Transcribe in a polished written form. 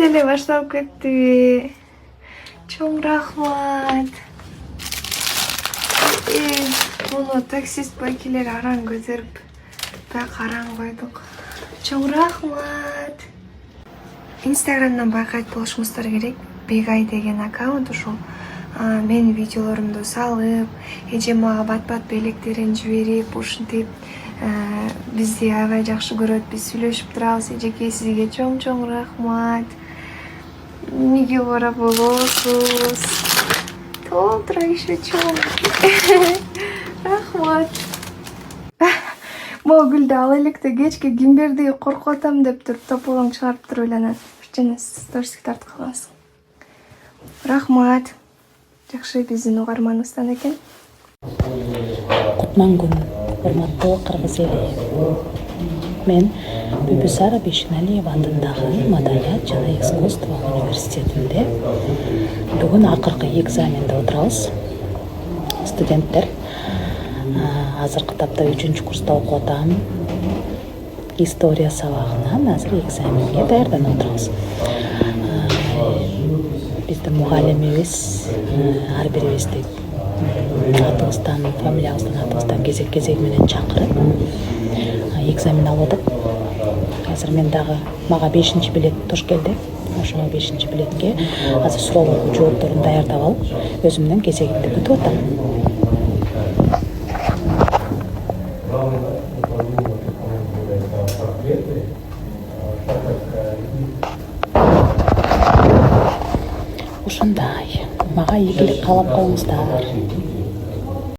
деле башталып кетти. Чоң рахмат. Муну таксист байкелер аран көтөрүп так аран койдук. Чоң рахмат. Инстаграмдан байкайт болушуңуздар керек. Бегай деген аккаунт ушул. Менин видеолорумду салып, эже мага бат-бат белектерин жиберип, ушинтип бизди аябай жакшы көрөт, биз сүйлөшүп турабыз. Эжеке, сизге чоң рахмат. Эмнеге бара болосуз? Толтура еще чоң. Рахмат. Могу гүлдү ала электе кечке ким берди коркуп атам деп туруп топологуң чыгарып туруп эле анан жана сториске тартып калгансың. Рахмат. Жакшы биздин угарманыбыздан экен. Кутман күн, урматтуу кыргыз эли. Мен Бибисара Бишеналиева атындагы Маданият жана искусство университетинде бүгүн акыркы экзаменде отурабыз. Студенттер азыркы тапта 3-чү курста окуп атам. История сабагынан азыр экзаменге даярданып отурабыз. Биздин мугалимибиз ар бирибизди атыбыздан, фамилиябыздан, атыбыздан кезек менен чакырып экзамен алып атат. Азыр мен дагы мага 5-чи билет туш келди. Ошо 5-чи билетке азыр суроолордун жоопторун даярдап алып, өзүмдүн кезегимди күтүп атам. Ушундай. Мага ийгилик каалап коюңуздар.